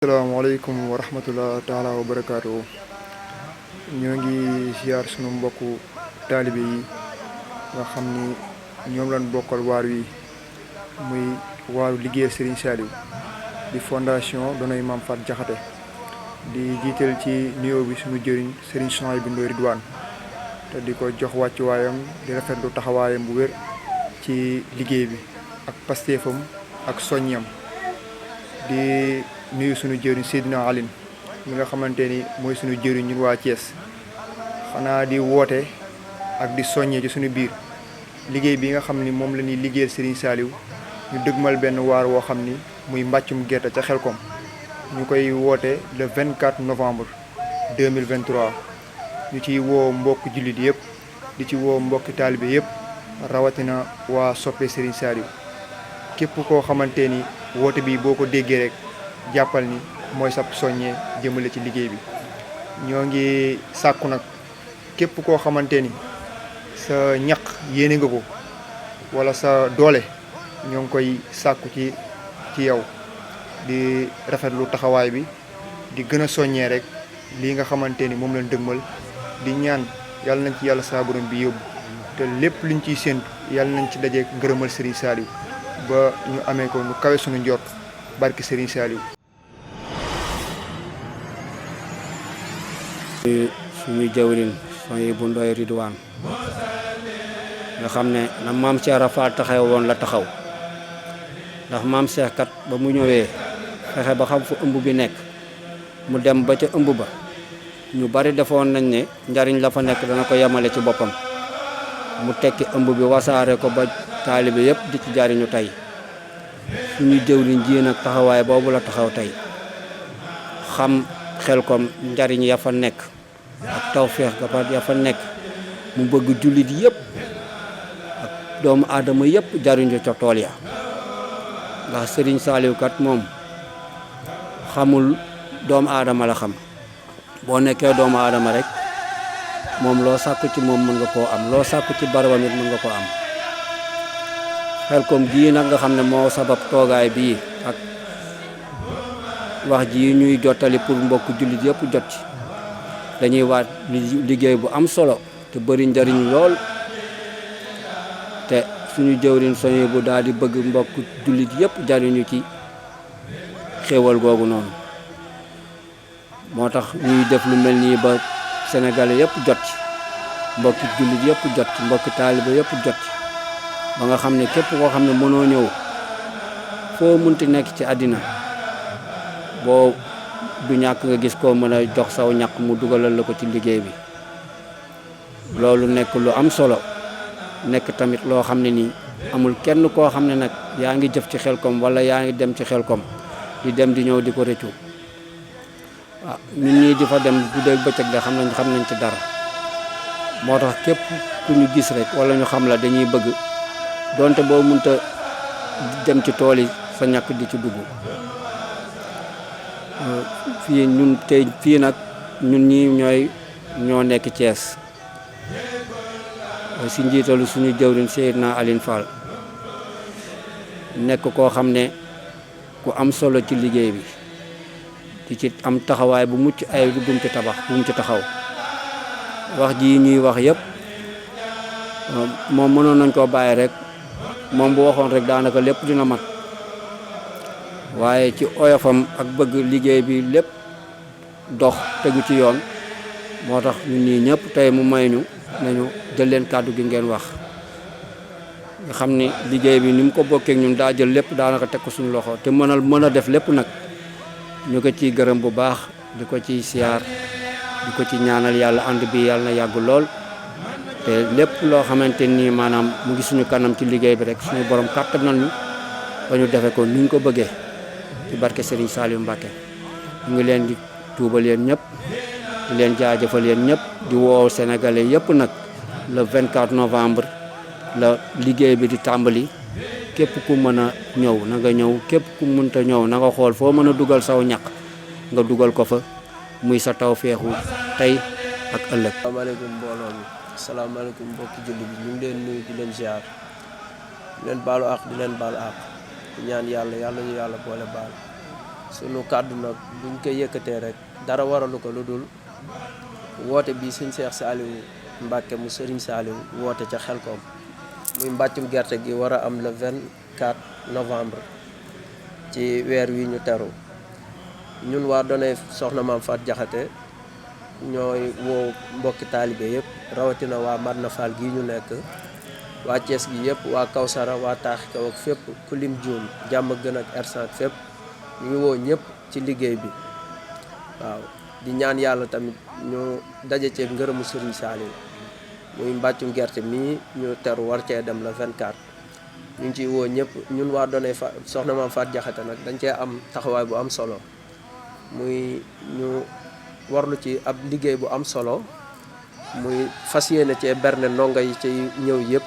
Assalamualaikum warahmatullahi taala wabarakatuh. Ñoo ngi ziar sunu mbokku taalibe yi nga xam ni ñoom lañ bokkal waar wi muy waaru liggéeyal Serigne Saliou di fondation Donoy Mame Faty Diakhaté di jiital ci nuyoo bi sunu jëriñ Serigne Souhaïbou Ndoye Ridwane te di ko jox wàccuwaayam di rafetlu taxawaayam bu wér ci liggéey bi ak pasteefam ak soññam di nuyu sunu jëriñ Seydina Aline mi nga xamante ni mooy sunu jëriñ ñun waa Thiès xanaa di woote ak di soññee ci sunu biir liggéey bi nga xam ni moom la ñuy liggéeyal Serigne Saliou ñu dëgmal benn waar woo xam ni muy mbàccum gerte ca Xelkom ñu koy woote le 24 novembre 2023 ñu ciy woo mbokk jullit yëpp di ci woo mbokki taalibe yëpp rawatina waa soppe Serigne Saliou képp koo xamante ni woote bi boo ko déggee rek jàppal ni mooy sab soññee jëmale ci liggéey bi ñoo ngi sàkku nag képp koo xamante ni sa ñaq yéene nga ko wala sa doole ñoo ngi koy sàkku ci yow di rafetlu taxawaay bi di gën a soññee rek lii nga xamante ni moom lañ dëgmal di ñaan yàlla nañ ci yàlla saa borom bi yóbbu te lépp luñ ciy séentu yàlla nañ ci dajeek ngërëmal Serigne Saliou ba ñu amee ko nu kawe suñu njort barki Serigne Saliou. suñu jawrin Souhaïbou Ndoye Ridwane nga xam ne na maam Cheikh Rafal taxaw woon la taxaw ndax maam Cheikh kat ba mu ñëwee fexe ba xam fu ëmb bi nekk mu dem ba ca ëmb ba ñu bari defoon nañ ne njariñ la fa nekk dana ko yemale ci boppam mu tekki ëmb bi wasaare ko ba taalibe yëpp di ci jariñu tey suñu jëwriñ ji nag taxawaay boobu la taxaw tey xam Xelkom njariñ ya fa nekk ak tawfeex ga fa ya fa nekk mu bëgg jullit yëpp ak doomu aadama yëpp jariñu ca tool ya ndax Serigne Saliou kat moom xamul doomu aadama la xam boo nekkee doomu aadama rek moom loo sàkku ci moom mën nga koo am loo sàkku ci barabam it mën nga koo am Xelkom gii nag nga xam ne moo sabab toogaay bii ak wax ji ñuy jottali pour mbokk jullit yëpp jot ci dañuy waat liggéey bu am solo te bëri njariñ lool te suñu jëwriñ Souhaïbou daal di bëgg mbokk jullit yëpp jariñu ci xéewal googu noonu moo tax ñuy def lu mel nii ba sénégalais yëpp jot ci mbokki jullit yëpp jot ci mbokki taaliba yëpp jot ci ba nga xam ne képp koo xam ne mënoo ñëw foo munti nekk ci àddina boo du ñàkk nga gis koo mën a jox saw ñaq mu dugalal la ko ci liggéey bi loolu nekk lu am solo nekk tamit loo xam ne nii amul kenn koo xam ne nag yaa ngi jëf ci Xelkom wala yaa ngi dem ci Xelkom di dem di ñëw di ko rëccu waaw ñun ñii di fa dem guddeeg bëccëg de xam nañ ci dara moo tax képp ku ñu gis rek wala ñu xam la dañuy bëgg donte boo mënta dem ci tool yi sa ñàkk di ci dugg fii ñun tey fii nag ñun ñii ñoo nekk Thiès si njiitalu suñu jëwriñ Seydina Aline Fall nekk koo xam ne ku am solo ci liggéey bi di ci am taxawaay bu mucc ay bu mu ci taxaw wax ji ñuy wax yëpp moom mënoon nañ koo bàyyi rek moom bu waxoon rek daanaka lépp dina mat waaye ci oyofam ak bëgg liggéey bi lépp dox tegu ci yoon moo tax ñun ñii ñëpp tey mu may ñu nañu jël leen kàddu gi ngeen wax nga xam ni liggéey bi ni mu ko bokkee ñun daa jël lépp daanaka teg ko suñu loxo te mën a def lépp nag ñu ko ciy gërëm bu baax di ko ciy siyaar di ko ci ñaanal yàlla ànd bi yàlla na yàgg lool te lépp loo xamante nii maanaam mu ngi suñu kanam ci liggéey bi rek suñu borom kàttanal ñu ba ñu defe ko ni ñu ko bëggee ci barke Serigne Saliou Mbacké ñu ngi leen di tuubal yéen ñëpp di leen jaajëfal yéen ñëpp di woo sénégalais yëpp nag le 24 novembre la liggéey bi di tàmbali képp ku mën a ñëw na nga ñëw képp ku mënta ñëw na nga xool foo mën a dugal saw ñaq nga dugal ko fa muy sa taw feexu tey ak ëllëg. asalaamaaleykum mbooloo mi asalaamaaleykum mbokki julli bi ñu ngi leen nuyu di leen ziar di leen baalu àq di leen baal àq di ñaan yàlla ñu yàlla boole baal sunu kàddu nag buñ ko yëkkatee rek dara waralu ko lu dul woote bi sëñ Cheikh Saliou Mbacke mu Serigne Saliou woote ca Xelkom muy mbàccum gerte gi war a am le 24 novembre ci weer wi ñu teru ñun waa Donay soxna Maam Faat Jaxate ñooy woo mbokki taalibe yëpp rawatina waa Madina Fall gii ñu nekk waa Thiès gi yëpp waa Kawsara waa Taaxi Kaw ak fépp ku lim juum jàmm gën ak ersan ak fépp ñu ngi woo ñëpp ci liggéey bi waaw di ñaan yàlla tamit ñu daje ceeg ngërëmu Serigne Saliou muy mbàccum gerte mii ñu teru war cee dem la 24 ñu ngi ciy woo ñëpp ñun waa Donay soxna Maam Faat Jaxate nag dañ cee am taxawaay bu am solo muy ñu warlu ci ab liggéey bu am solo muy fas yéene cee berne ndongo yi ci ñëw yëpp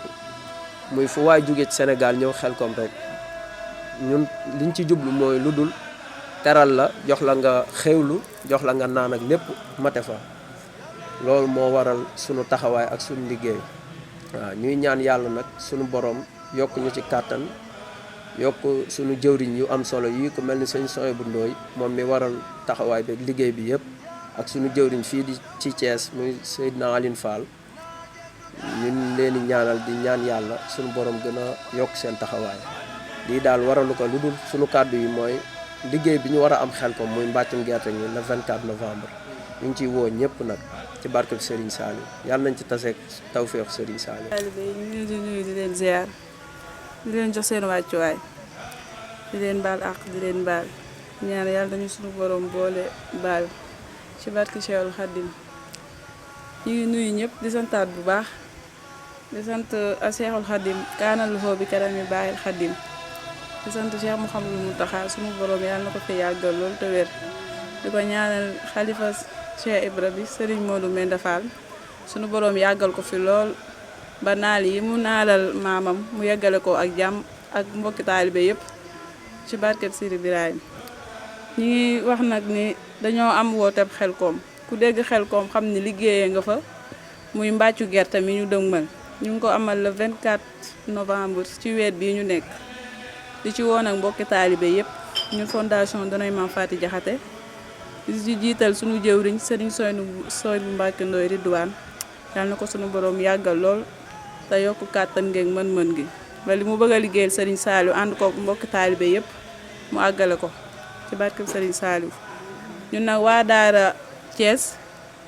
muy fu waay jóge ci Sénégal ñëw Xelkom rek ñun liñ ci jublu mooy lu dul teral la jox la nga xewlu jox la nga naan ak lépp mate fa loolu moo waral sunu taxawaay ak sunu liggéey waaw ñuy ñaan yàlla nag sunu borom yokk ñu ci kàttan yokk sunu jëwriñ yu am solo yi ku mel ni sëñ Soye bu Ndooy moom mi waral taxawaay bi liggéey bi yëpp ak sunu jëwriñ fii di ci Thiès muy Seydina Aline Fall ñun leen di ñaanal di ñaan yàlla sunu borom gën a yokk seen taxawaay lii daal waralu ko lu dul sunu kàddu yi mooy liggéey bi ñu war a am Xelkom muy mbàccum gerte gi le 24 novembre ñu ngi ciy woo ñëpp nag ci barkeb Serigne Saliou yàlla nañ ci taseeg tawféex Serigne Saliou. taalibe yi ñu ngi leen di nuyu di leen ziar di leen jox seen wàccuwaay di leen baal àq di leen baal ñaan yàlla dañu suñu borom boole baal ci barke Cheikhul Khadim ñu ngi nuyu ñëpp di santaat bu baax di sant Cheikhul Khadim kaanal xoo bi karami baaxil Khadim di sant Cheikh Mouhamadou Mountakha suñu borom yàlla na ko fi yàggal loolu te wér di ko ñaanal xalifa Cheikh Ibra bi Serigne Modou Menda Fall suñu borom yàggal ko fi lool ba naal yi mu naalal maamam mu yeggale ko ak jàmm ak mbokki taalibe yëpp ci barkeb Siri Birahim ñi ngi wax nag ni dañoo am wooteb Xelkom ku dégg Xelkom xam ni liggéeyee nga fa muy mbàccu gerte mi ñu dëgmal ñu ngi ko amal le 24 novembre ci weer bii ñu nekk di ci woon ak mbokki taalibe yëpp ñun fondation Donay Maam Faty Jaxate di ci jiital suñu jëwriñ Serigne Soye bu Mbacke Ndoye Ridwaan yàlla na ko suñu borom yàggal lool te yokk kàttan ngeeg mën-mën gi ba li mu bëgg a liggéeyal Serigne Saliou ànd ko mbokki taalibe yëpp mu àggale ko ci barke Serigne Saliou ñun nag waa daara Thiès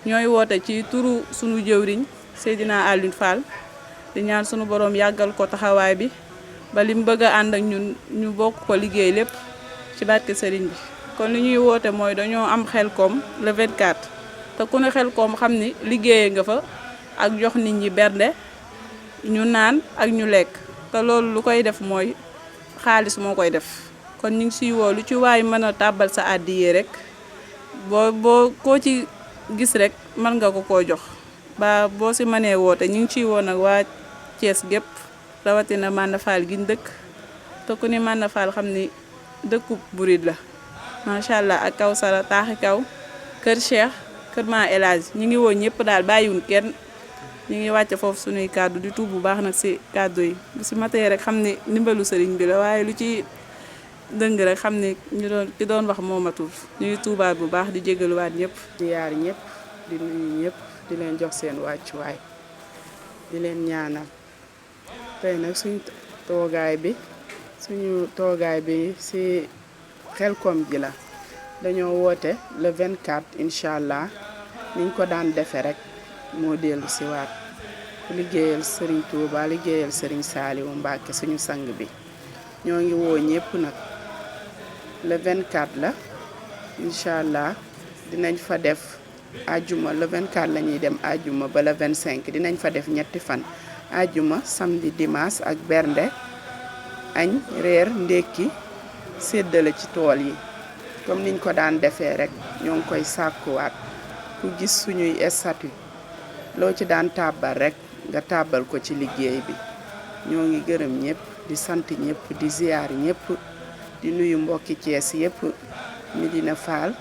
ñooy woote ci turu sunu jëwriñ Seydina Aline Fall di ñaan sunu borom yàggal ko taxawaay bi ba li mu bëgg a ànd ak ñun ñu bokk ko liggéey lépp ci barke Serigne bi. kon li ñuy woote mooy dañoo am Xelkom le 24 te ku ne Xelkom xam ni liggéeyee nga fa ak jox nit ñi bernde ñu naan ak ñu lekk te loolu lu koy def mooy xaalis moo koy def kon ñu ngi siy woo lu ci waay mën a tàbbal sa àddiyee rek boo koo ci gis rek mën nga ko koo jox ba boo si mënee woote ñu ngi ciy woo nag waa Thiès gépp rawatina Madina Fall gi ñu dëkk te ku ni Madina Fall xam ni dëkkub burit la macha allah ak Kawsara Taaxi Kaw Kër Cheikh Kër Ma El Hadj ñu ngi woo ñëpp daal bàyyiwuñ kenn ñu ngi wàcce foofu suñuy kàddu di tuub bu baax nag si kàddu yi bu si matee rek xam ni ndimbalu sëriñ bi la waaye lu ci dëng rek xam ni ki doon wax moo matul ñu ngi tuubaat bu baax di jégaluwaat ñëpp. di yaar ñëpp di nuyu ñëpp di leen jox seen wàccuwaay di leen ñaanal tey nag suñu toogaay bi si Xelkom ji la dañoo woote le 24 incha allah niñ ko daan defee rek moo dellu si waat liggéeyal Serigne Touba liggéeyal Serigne Saliou Mbacke suñu sang bi ñoo ngi woo ñëpp nag le 24 la incha allah dinañ fa def ajjuma le 24 la ñuy dem ajjuma ba le 25 dinañ fa def ñetti fan ajjuma samedi dimanche ak bernde añ reer ndékki séddale ci tool yi comme niñ ko daan defee rek ñoo ngi koy sàkkuwaat ku gis suñuy statut loo ci daan tàbbal rek nga tàbbal ko ci liggéey bi ñoo ngi gërëm ñëpp di sant ñëpp di ziyaar ñëpp di nuyu mbokki Thiès yëpp Medina Fall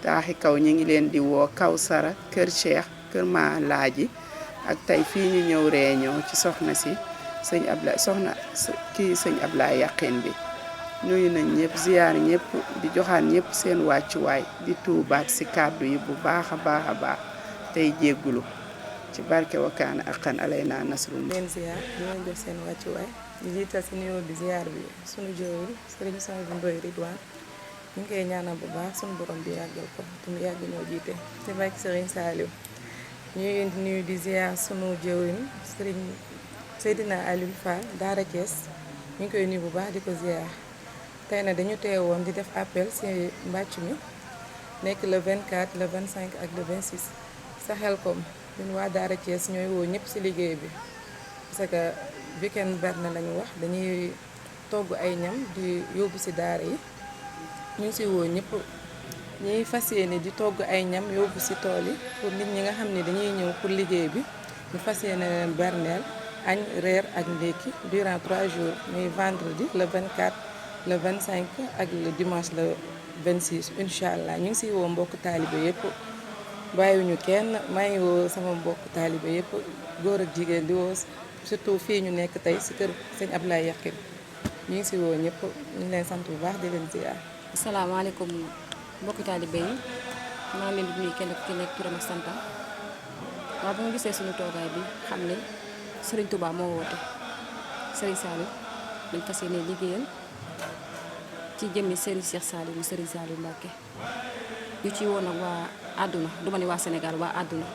Taaxi Kaw ñi ngi leen di woo Kawsara Kër Cheikh Kër Ma Laaji ak tey fii ñu ñëw réunion ci soxna si sëñ Ablaye sëñ Ablaye Yaqin bi nuyu nañ ñëpp ziyaar ñëpp di joxaan ñëpp seen wàccuwaay di tuubaat ci kàddu yi bu baax a baax tey jéggulu ci barke Wakana Haqqan alaynaa nasrul leen ziyaar di leen jox seen wàccuwaay di jiital ci nuyoo bi ziyaar bi sunu jëwriñ sëriñ Souhaïbou Ndoye Ridwaan ñu ngi koy ñaanal bu baax sunu borom bi yàggal ko te mu yàgg ñoo jiite ci barke sëriñ Saliou ñuy indi nuyu di ziyaar sunu jëwriñ sëriñ Seydina Aliou Fall Daara Thiès ñu ngi koy nuyu bu baax di ko ziyaar tey na dañu teewoon di def appel ci mbàcc mi nekk le 24 le 25 ak le 26 sa Xelkom ñun waa Daara Thiès ñooy woo ñëpp ci liggéey bi parce que weekend berne lañu wax dañuy togg ay ñam di yóbbu ci daara yi ñu ngi ci woo ñëpp ñuy fas yéene di togg ay ñam yóbbu ci tool yi pour nit ñi nga xam ne dañuy ñëw pour liggéey bi ñu fas yéene leen berneel añ reer ak ndékki durant 3 jours muy vendredi le 24 le 25 ak le dimanche le 26 incha allah ñu ngi ciy woo mbokk taalibe yëpp bàyyiwuñu kenn maa ngi woo sama mbokk taalibe yëpp góor ak jigéen di woo surtout fii ñu nekk tey ci kër sëñ Ablaye Yakhine ñu ngi ci woo ñëpp ñu ngi leen sant bu baax di leen ziar. asalaamaaleykum mbokki taalibe yi maa ngi leen di nuyu kenn ku ci nekk turam ak santam waaw bu nga gisee suñu toogaay bi xam ne Serigne Touba moo woote Serigne Saliou dañ fas yéene liggéeyal ci jëmmi Serigne Cheikh Saliou mu Serigne Saliou Mbacké ñu ci woon nag waa àdduna du ma ne waa Sénégal waa àdduna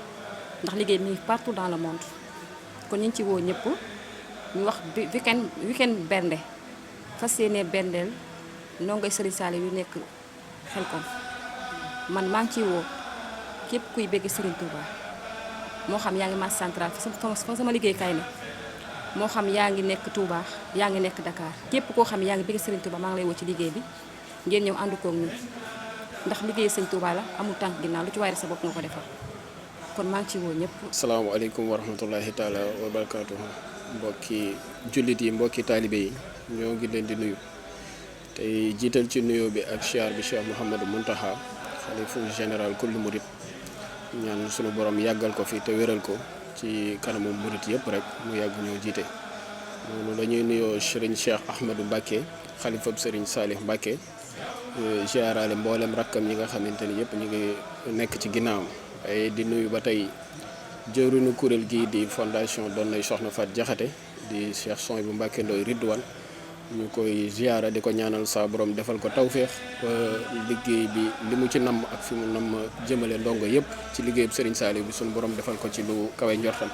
ndax liggéey mi partout dans le monde kon ñu ngi ci woo ñëpp ñu wax weekend bernde fas yéene berndeel ndongoy Serigne Saliou yu nekk Xelkom man maa ngi ciy woo képp kuy bëgg Serigne Touba moo xam yaa ngi marché central fa sama liggéeykaay ne moo xam yaa ngi nekk Touba yaa ngi nekk Dakar képp koo xam yaa ngi bëgg Serigne Touba maa ngi lay woo ci liggéey bi ngeen ñëw ànd koog ñun ndax liggéey Serigne Touba la amul tànk ginnaaw lu ci waay sa bopp nga ko defal kon maa ngi ci woo ñëpp. asalaamaaleykum wa rahmatullahi taala wa barakaatuhu mbokki jullit yi mbokki taalibe yi ñoo ngi leen di nuyu tey jiital ci nuyoo bi ak siyaar bi Cheikh Mouhamadou Mountakha xalifu général kulli murit ñaan sunu borom yàggal ko fi te wéral ko ci kanamu murit yëpp rek mu yàgg ñoo jiite noonu la ñuy nuyoo Serigne Cheikh Ahmadou Mbacké xalifab Serigne Salih Mbacké ziarale mboolem rakkam yi nga xamante ni yëpp ñu ngi nekk ci ginnaawam ay di nuyu ba tey jëwriñu kuréel gii di fondation Doonay Soxna Fat Jaxate di Cheikh Souhaïbou Mbacké Ndoye Ridwaan ñu koy ziara di ko ñaanal saa borom defal ko tawféex ba liggéey bi li mu ci namm ak fi mu namm jëmale ndongo yëpp ci liggéeyub Serigne Saliou bi suñu borom defal ko ci lu kawe njortam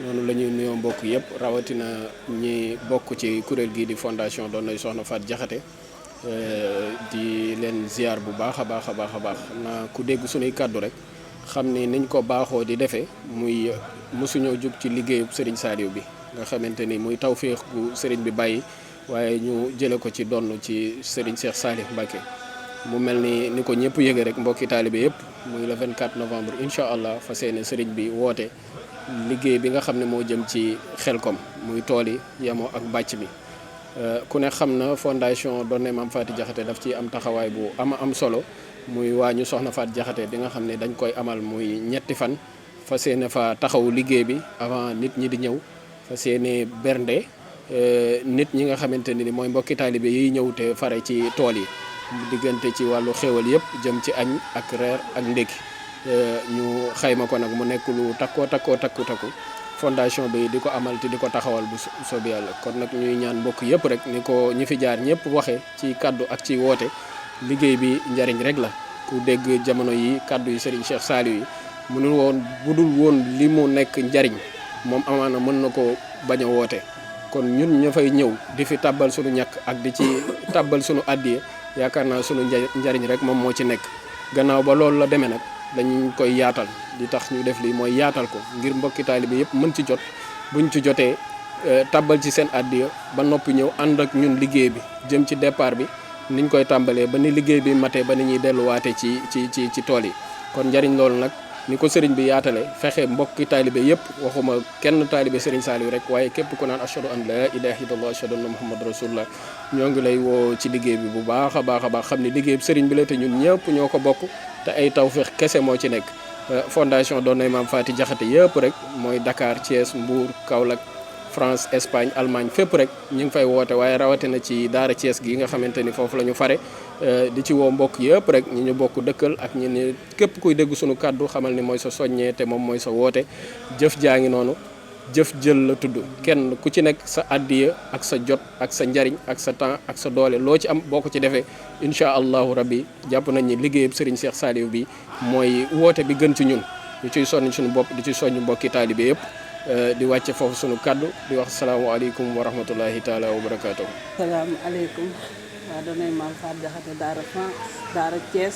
noonu la ñuy nuyoo mbokk yëpp rawatina ñi bokk ci kuréel gii di fondation Doonay Soxna Fat Jaxate di leen ziar bu baax a baax xam naa ku dégg suñuy kàddu rek xam ni niñ ko baaxoo di defee muy mosuñoo jug ci liggéeyub Serigne Saliou bi nga xamante ni muy tawféex gu Serigne bi bàyyi waaye ñu jële ko ci donn ci Serigne Cheikh Salih Mbacké mu mel ni ko ñëpp yëge rek mbokki taalibe yëpp muy le 24 novembre incha allah fas yéene Serigne bi woote liggéey bi nga xam ne moo jëm ci Xelkom muy tool yi yemoo ak bàcc bi ku ne xam na fondation Doonay Maam Faty Jaxate daf ci am taxawaay bu am solo muy waañu Soxna Faat Jaxate bi nga xam ne dañ koy amal muy ñetti fan fas yéene fa taxawu liggéey bi avant nit ñi di ñëw fas yéene bernde nit ñi nga xamante ni mooy mbokki taalibe yi ñëw te fare ci tool yi diggante ci wàllu xéwal yëpp jëm ci añ ak reer ak ndékki ñu xayma ko nag mu nekk lu takku fondation bi di ko amal te di ko taxawal bu soobee yàlla kon nag ñuy ñaan mbokk yëpp rek ni ko ñi fi jaar ñëpp waxee ci kaddu ak ci woote liggéey bi njariñ rek la ku dégg jamono yi kaddu yi Serigne Cheikh Saliou yi mënul woon budul woon li mu nekk njariñ moom amaana mën na ko bañ a woote kon ñun ña fay ñëw di fi tàbbal suñu ñàkk ak di ci tàbbal suñu addiye yaakaar naa suñu njariñ rek moom moo ci nekk gannaaw ba loolu la demee nag dañ koy yaatal di tax ñu def lii mooy yaatal ko ngir mbokki taalibe yëpp mën ci jot buñ ci jotee tàbbal ci seen addiya ba noppi ñëw ànd ak ñun liggéey bi jëm ci départ bi niñ koy tàmbalee ba ni liggéey bi matee ba ni ñuy delluwaate ci tool yi kon njariñ loolu nag ni ko sëriñ bi yaatale fexe mbokki taalibe yëpp waxuma kenn taalibe Serigne Saliou rek waaye képp ku naan ashhadu an la ilaha illallah ashhadu anna muhammad rasulullah ñoo ngi lay woo ci liggéey bi bu baax a baax xam ni liggéey bi sëriñ bi la te ñun ñëpp ñoo ko bokk te ay tawfeex kese moo ci nekk fondation Doonay Maam Faty Jaxate yëpp rek mooy Dakar Thiès Mbour Kaolack France Espagne Allemagne fépp rek ñu ngi fay woote waaye rawatina ci daara Thiès gi nga xamante ni foofu la ñu fare di ci woo mbokk yëpp rek ñi ñu bokk dëkkal ak ñi ni képp kuy dégg sunu kàddu xamal ni mooy sa soññee te moom mooy sa woote jëf jaa ngi noonu jëf jël la tudd kenn ku ci nekk sa addiya ak sa jot ak sa njariñ ak sa temps ak sa doole loo ci am boo ko ci defee incha allahu rabbi jàpp nañ ni liggéeyub Serigne Cheikh Saliou bi mooy woote bi gën ci ñun ñu ciy sonn suñu bopp di ci soññ mbokki taalibe yëpp di wàcce foofu sunu kaddu di wax salaamualeykum wa rahmatullahi taala wa barakaatu. salaamualeykum waa doonay Maam Faat Jaxate daara France daara Thiès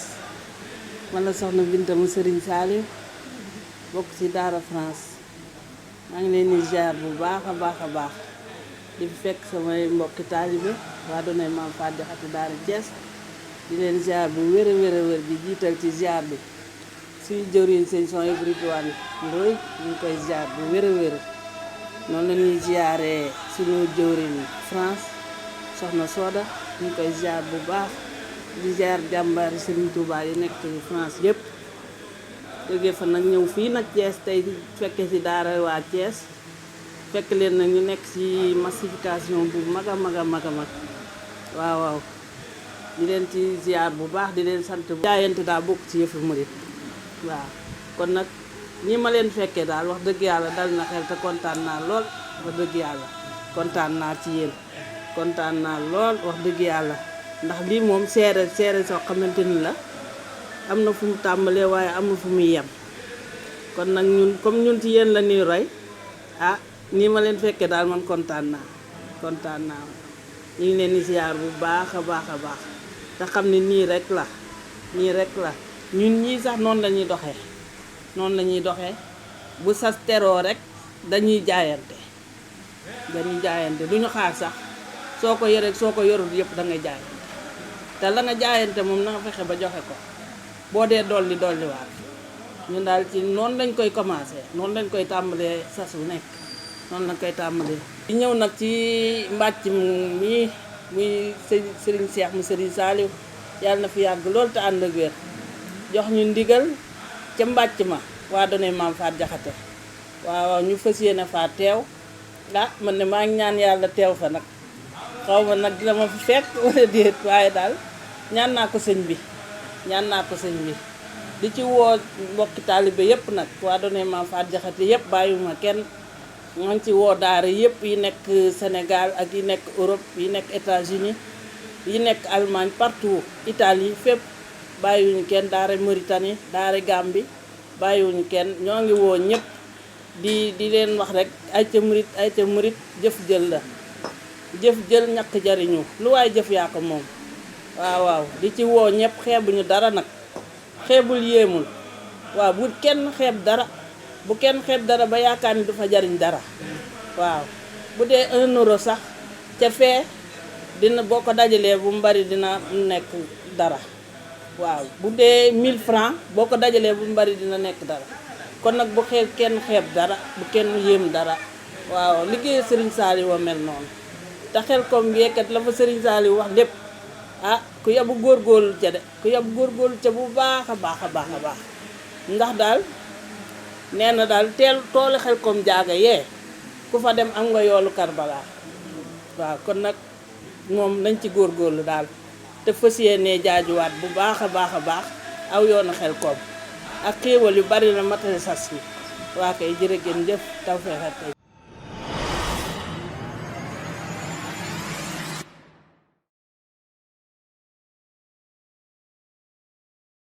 man la soxna Binta mu Serigne Saliou bokk ci daara France maa ngi leen di ziar bu baax a baax a baax di fekk samay mbokki taalibe waa doonay Maam Faat Jaxate daara Thiès di leen ziar bu wér a wér a wér di jiital ci ziar bi suñu jëwriñ sëñ son Ibrahima Ndoye ñu ngi koy ziar bu wér a wér noonu la ñuy ziaree suñu jëwriñ France soxna Soda ñu ngi koy ziar bu baax di ziar jàmbaari Serigne Touba yi nekk France yëpp jógee fa nag ñëw fii nag Thiès tey fekke ci daara waa Thiès fekk leen nag ñu nekk ci massification bu mag a mag a mag a mag waaw waaw di leen ci ziar bu baax di leen sant jaayante daa bokk ci yëfu murit waaw kon nag ñi ma leen fekkee daal wax dëgg yàlla dal na xel te kontaan naa lool wax dëgg yàlla kontaan naa ci yéen kontaan naa lool wax dëgg yàlla ndax lii moom seere soo xamante ni la am na fu mu tàmbalee waaye amul fu muy yem kon nag ñun comme ñun ci yéen la ñuy roy ah nii ma leen fekkee daal man kontaan naa ñu ngi leen di ziar bu baax a baax a baax te xam ne nii rek la ñun ñii sax noonu la ñuy doxee bu sas teroo rek dañuy jaayante duñu xaar sax soo ko yoree soo ko yorul yëpp da ngay jaayante te la nga jaayante moom na nga fexe ba joxe ko boo dee dolliwaat ñun daal ci noonu lañ koy commencé noonu lañ koy tàmbalee sas wu nekk noonu lañ koy tàmbalee. di ñëw nag ci mbàcc mi muy Serigne Cheikh mu Serigne Saliou yàlla na fi yàgg lool te ànd ak wér jox ñu ndigal ca mbàcc ma waa doonay Maam Faat Jaxate waaw ñu fas yéene faa teew man ne maa ngi ñaan yàlla teew fa nag xaw ma nag dina ma fi fekk wala déet waaye daal ñaan naa ko sëñ bi di ci woo mbokki taalibe yëpp nag waa doonay Maam Faat Jaxate yëpp bàyyiwuma kenn maa ngi ci woo daara yëpp yi nekk Sénégal ak yi nekk Europe yi nekk États-Unis yi nekk Allemagne partout Italie fépp bàyyiwuñu kenn daara Mauritanie daara Gambie bàyyiwuñu kenn ñoo ngi woo ñëpp di leen wax rek ay ca murit jëf jël ñàkk jariñu lu waaye jëf yaa ko moom waaw di ci woo ñëpp xeebuñu dara nag xeebul yéemul waaw bu kenn xeeb dara ba yaakaar ni du fa jariñ dara waaw bu dee 1 euro sax ca fee dina boo ko dajalee bu mu bari dina nekk dara waaw bu dee 1000 francs boo ko dajalee bu mu bari dina nekk dara kon nag bu kenn xeeb dara bu kenn yéem dara waaw liggéey Serigne Saliou mel noonu te xel comme yeekat la fa Serigne Saliou wax lépp ku yabu góorgóorlu ca bu baax a baax ndax daal nee na daal toolu xel comme jaaga yee ku fa dem am nga yoolu Karbala waaw kon nag moom nañ ci góorgóorlu daal te fas yéenee jaajuwaat bu baax a baax aw yoonu xel koom ak xéewal yu bari na matale sas yi waa kay jërë ngeen jëf taw feexat